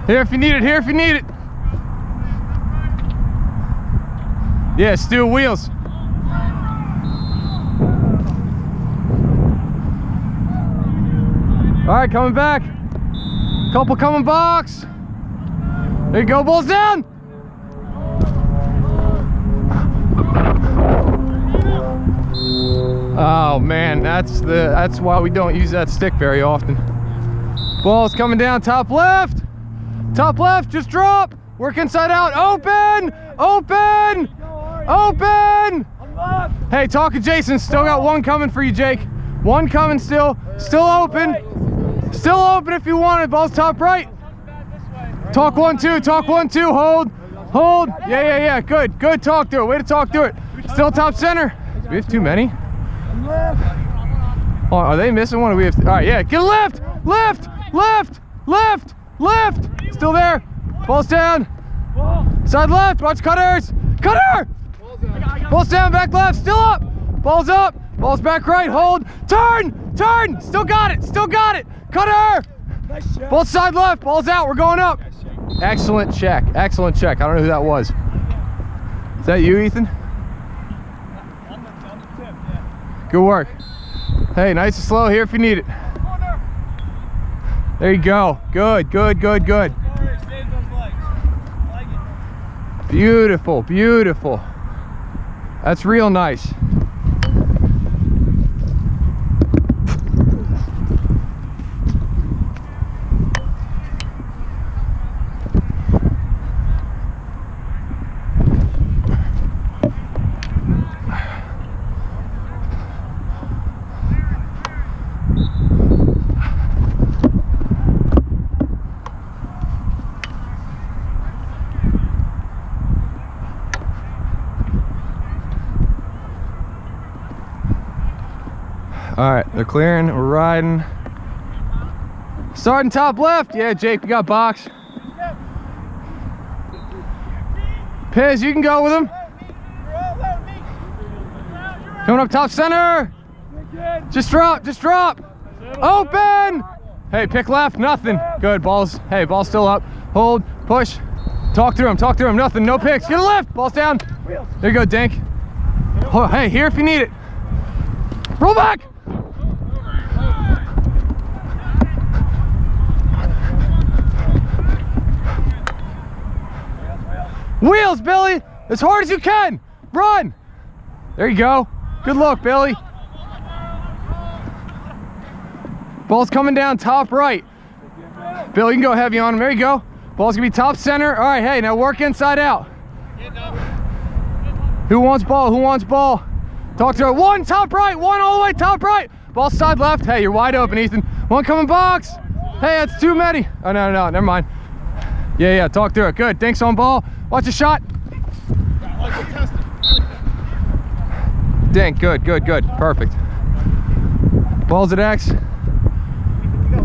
Here if you need it, here if you need it. Yeah, Stu, wheels. All right, coming back. Couple coming box. There you go, balls down. Oh man, that's why we don't use that stick very often. Ball's coming down, top left. Top left, just drop. Work inside out. Open! Open! Open! Hey, talk to Jason. Still got one coming for you, Jake. One coming still. Still open. Still open if you want it. Ball's top right. Talk 1-2. Talk 1-2. Hold. Hold. Yeah. Good. Good. Talk to it. Way to talk to it. Still top center. Do we have too many? Oh, are they missing one? Or we have? All right. Yeah. Get a lift. Lift. Lift. Lift. Lift. Still there. Ball's down. Side left. Watch cutters. Cutter. Ball's down. Back left. Still up. Ball's up. Ball's back right. Hold. Turn. Turn. Still got it. Still got it. Cutter. Ball's side left. Ball's out. We're going up. Excellent check. Excellent check. I don't know who that was. Is that you, Ethan? Good work. Hey, nice and slow here if you need it. There you go. Good, good, good, good. Beautiful, beautiful. That's real nice. All right, they're clearing, we're riding. Starting top left. Yeah, Jake, we got box. Piz, you can go with him. Coming up top center. Just drop, just drop. Open. Hey, pick left, nothing. Good, balls, hey, ball's still up. Hold, push. Talk through him, nothing, no picks. Get a lift, ball's down. There you go, Dink. Oh, hey, here if you need it. Roll back. Wheels, Billy, as hard as you can. Run. There you go. Good look, Billy. Ball's coming down top right. Bill, you can go heavy on him. There you go. Ball's gonna be top center. All right, hey, now work inside out. Who wants ball? Who wants ball? Talk to her. One top right, one all the way top right. Ball side left. Hey, you're wide open, Ethan. One coming box. Hey, that's too many. Oh, no, never mind. Yeah, talk to it. Good. Dinks on ball. Watch the shot. Dink. Good. Perfect. Balls at X.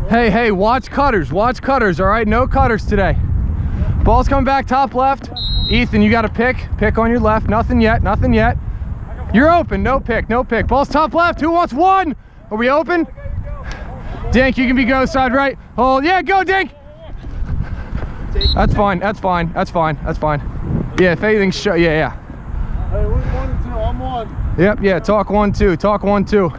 Hey, watch cutters. Watch cutters, all right? No cutters today. Ball's coming back top left. Ethan, you got to pick. Pick on your left. Nothing yet. You're open. No pick. Ball's top left. Who wants one? Are we open? Dink, you can be go side right. Hold. Yeah, go, Dink. That's fine. Yeah, if anything's shut, yeah. Hey, who's 1 and 2? I'm on. Yep, yeah, talk 1-2. Talk 1-2.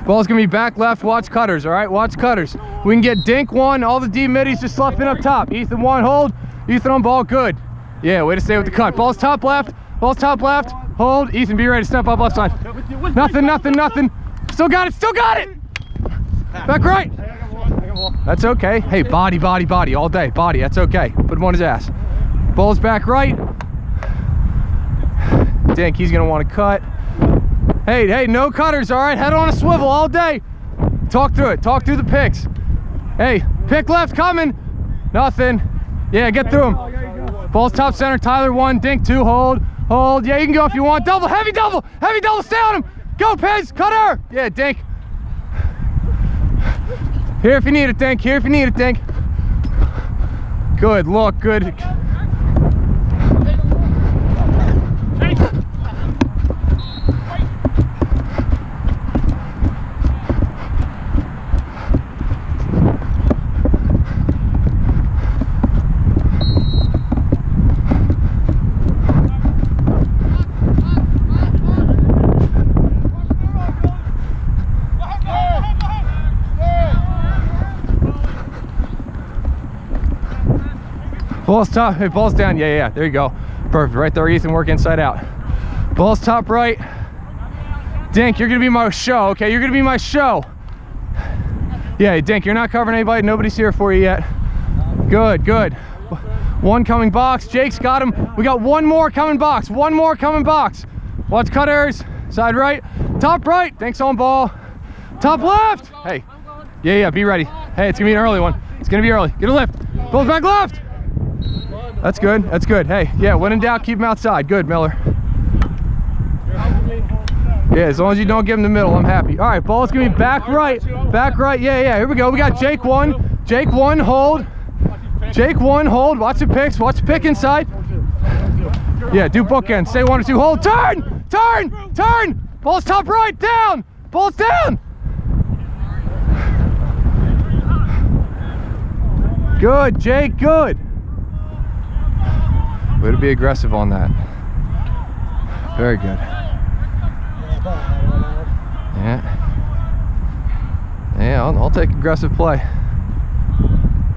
Ball's gonna be back left. Watch cutters, all right? Watch cutters. We can get Dink one. All the D middies just sloughing up top. Ethan one, hold. Ethan on ball, good. Yeah, way to stay with the cut. Ball's top left. Hold. Ethan, be ready to step up left side. Nothing. Still got it. Back right. That's okay. Hey, body all day. Body, that's okay. Put him on his ass. Ball's back right. Dink, he's gonna want to cut. Hey, no cutters, all right? Head on a swivel all day. Talk through it. Talk through the picks. Hey, pick left coming. Nothing. Yeah, get through him. Ball's top center. Tyler one. Dink two. Hold. Yeah, you can go if you want. Double. Heavy double. Stay on him. Go, Piz. Cutter. Yeah, Dink. Here if you need it, Dink. Good look. Good. Ball's top, hey, ball's down, yeah, there you go. Perfect, right there, Ethan, work inside out. Ball's top right. Dink, you're gonna be my show, okay? You're gonna be my show. Yeah, Dink, you're not covering anybody, nobody's here for you yet. Good, good. One coming box, Jake's got him. We got one more coming box, one more coming box. Watch cutters, side right, top right, Dink's on ball. Top left, hey. Yeah, be ready. Hey, it's gonna be an early one. It's gonna be early, get a lift. Ball's back left. That's good, that's good. Hey, yeah, when in doubt, keep him outside. Good, Miller. Yeah, as long as you don't give him the middle, I'm happy. All right, ball's gonna be back right, yeah, here we go. We got Jake one, hold. Jake one, hold, watch the pick inside. Yeah, do bookends, stay 1 or 2, hold, turn! Ball's top right, down, ball's down. Good, Jake, good. Way to be aggressive on that. Very good. Yeah, I'll take aggressive play.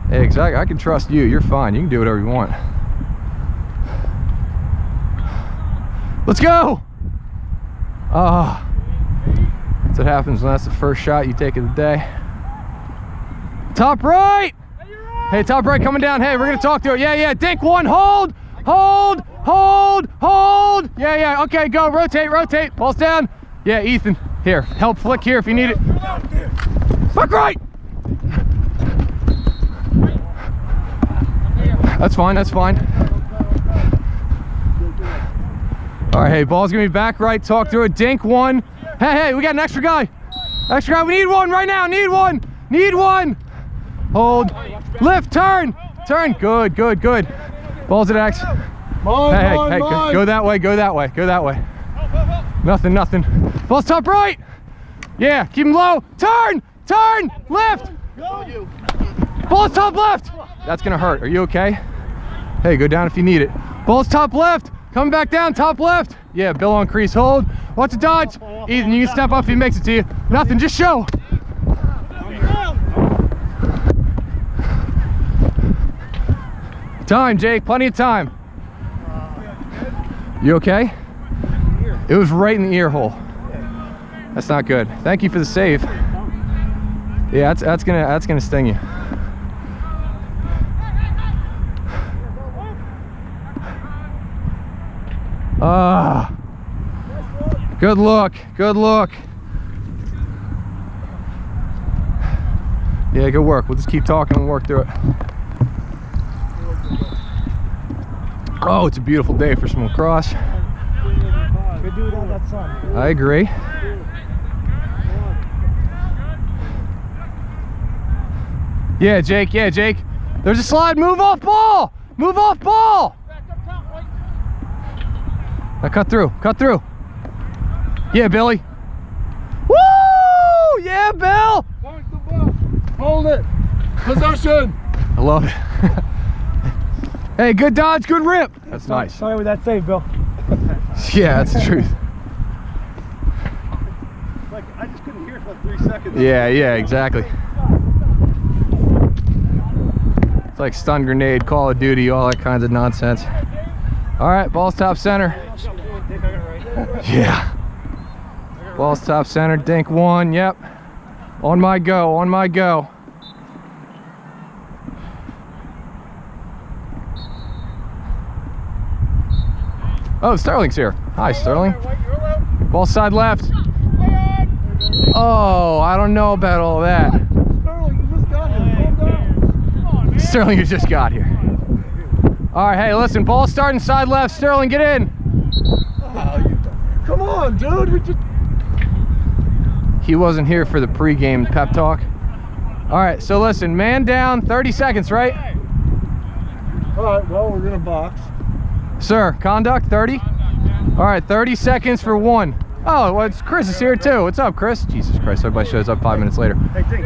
Hey, exactly, I can trust you. You're fine, you can do whatever you want. Let's go! That's what happens when that's the first shot you take of the day. Top right! Hey, top right coming down. Hey, we're gonna talk to it. Yeah, Dink one, hold! Yeah, okay, go, rotate. Ball's down. Yeah, Ethan, here, help flick here if you need it. Fuck right! That's fine. All right, hey, ball's gonna be back right, talk through it. Dink one. Hey, we got an extra guy. We need one right now, need one. Hold, lift, turn. Good. Ball's at X. Hey, go that way. Nothing. Ball's top right. Yeah, keep him low. Turn, lift. Ball's top left. That's gonna hurt. Are you okay? Hey, go down if you need it. Ball's top left. Coming back down, top left. Yeah, Bill on crease, hold. Watch the dodge. Ethan, you can step up if he makes it to you. Nothing, just show. Time, Jake, plenty of time. You okay? It was right in the ear hole. That's not good. Thank you for the save. Yeah, that's gonna sting you. Good look. Yeah, good work. We'll just keep talking and work through it. Oh, it's a beautiful day for some lacrosse. Could do it on that sun. I agree. Yeah, Jake. There's a slide. Move off ball. Now cut through. Yeah, Billy. Woo! Yeah, Bill. Hold it. Possession. I love it. Hey, good dodge, good rip. That's nice. Sorry with that save, Bill. Yeah, that's the truth. Like, I just couldn't hear it for 3 seconds. Yeah, exactly. It's like stun grenade, Call of Duty, all that kinds of nonsense. All right, ball's top center. Yeah. Ball's top center, Dink one, yep. On my go. Oh, Sterling's here. Hi, Sterling. Ball side left. Oh, I don't know about all that. Sterling, you just got here. All right, hey, listen, ball starting side left. Sterling, get in. Come on, dude. He wasn't here for the pregame pep talk. All right, so listen, man down, 30 seconds, right? All right, well, we're gonna box. Sir, conduct, 30? All right, 30 seconds for one. Oh, well, Chris is here too. What's up, Chris? Jesus Christ, everybody shows up 5 minutes later.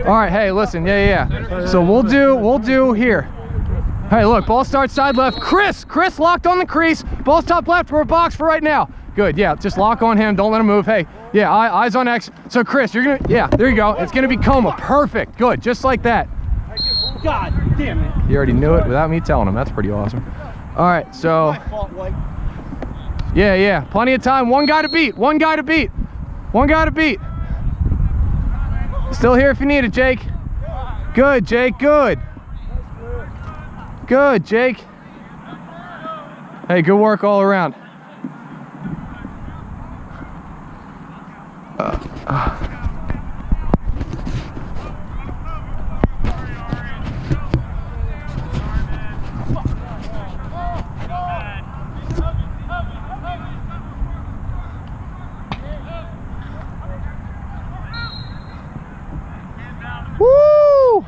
All right, hey, listen, yeah. So we'll do here. Hey, look, ball starts side left. Chris locked on the crease. Ball's top left, we're a box for right now. Good, yeah, just lock on him, don't let him move. Hey, yeah, eyes on X. So Chris, you're gonna, yeah, there you go. It's gonna be coma, perfect, good, just like that. God damn it. He already knew it without me telling him. That's pretty awesome. All right, so. My fault, White. Yeah, plenty of time. One guy to beat. One guy to beat. One guy to beat. Still here if you need it, Jake. Good, Jake. Good. Good, Jake. Hey, good work all around. Woo!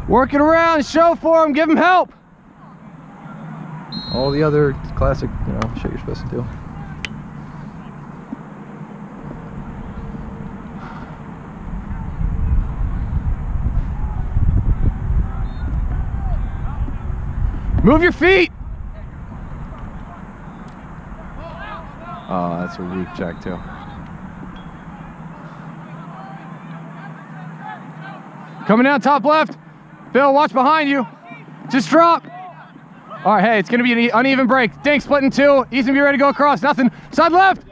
Work it around, show for him, give him help. All the other classic, you know, shit you're supposed to do. Move your feet. Oh, that's a weak check too. Coming down top left. Bill, watch behind you. Just drop. All right, hey, it's gonna be an uneven break. Dink split in two. Ethan, be ready to go across. Nothing. Side left.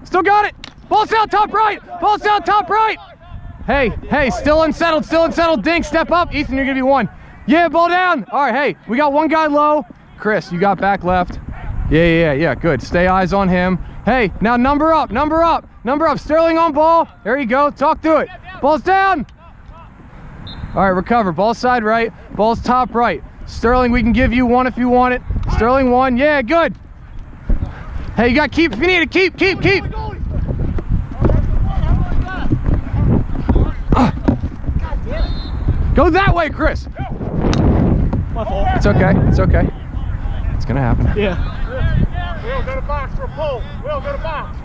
Still got it. Ball's down top right. Ball's down top right. Hey, still unsettled, still unsettled. Dink, step up. Ethan, you're gonna be one. Yeah, ball down. All right, hey, we got one guy low. Chris, you got back left. Yeah, good. Stay eyes on him. Hey, now number up, number up, number up. Sterling on ball. There you go. Talk to it. Ball's down. All right, recover. Ball side right. Ball's top right. Sterling, we can give you one if you want it. Sterling one. Yeah, good. Hey, you got to keep if you need it. Keep. Go that way, Chris. It's okay. It's okay. It's going to happen. Yeah. Will, go to box for a pull. Will, go to box.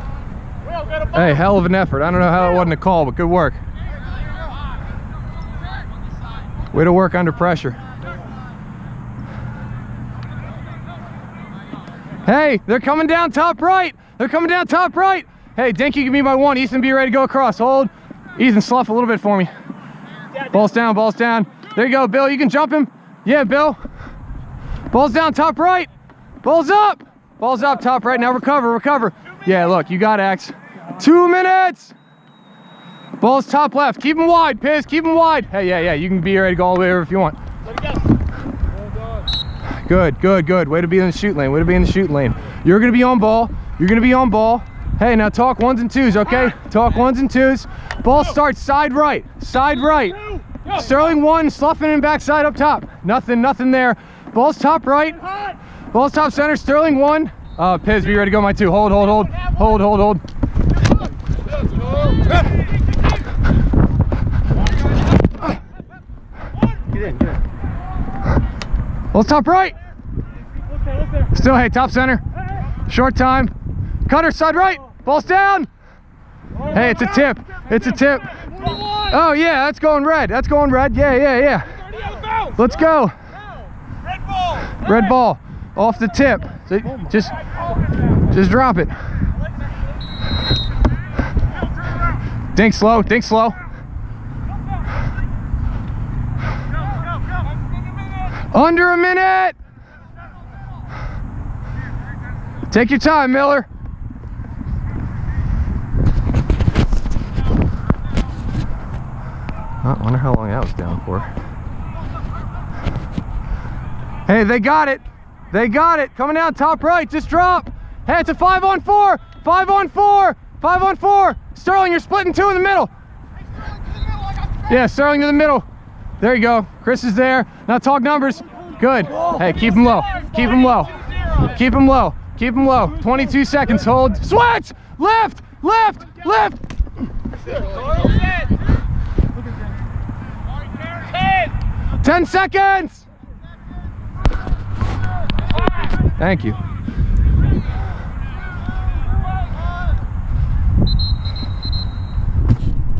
Will, go to box. Hey, hell of an effort. I don't know how it wasn't a call, but good work. Way to work under pressure. Hey, they're coming down top right. They're coming down top right. Hey, Dink, you can be my one. Ethan, be ready to go across. Hold. Ethan, slough a little bit for me. Ball's down, ball's down. There you go, Bill. You can jump him. Yeah, Bill. Ball's down top right. Ball's up. Ball's up top right. Now recover. Yeah, look, you got X. 2 minutes. Ball's top left. Keep him wide, Piz. Keep him wide. Hey, yeah. You can be ready to go all the way over if you want. Good. Way to be in the shoot lane. You're going to be on ball. Hey, now talk ones and twos, okay? Talk ones and twos. Ball starts side right. Sterling one, sloughing in backside up top. Nothing there. Ball's top right. Ball's top center. Sterling one. Piz, be ready to go my two. Hold. Get in. Ball's top right. Still, hey, top center. Short time. Cutter, side right. Ball's down. Hey, it's a tip. Oh, yeah, that's going red. Yeah. Let's go. Red ball. Off the tip. So just drop it. Dink slow. Under a minute. Take your time, Miller. I wonder how long that was down for. Hey, they got it. Coming down top right. Just drop. Hey, it's a 5-on-4. 5-on-4. Sterling, you're splitting two in the middle. Yeah, Sterling to the middle. There you go. Chris is there. Now talk numbers. Good. Hey, keep him low. 22 seconds. Hold. Switch. Left. 10 seconds. Thank you.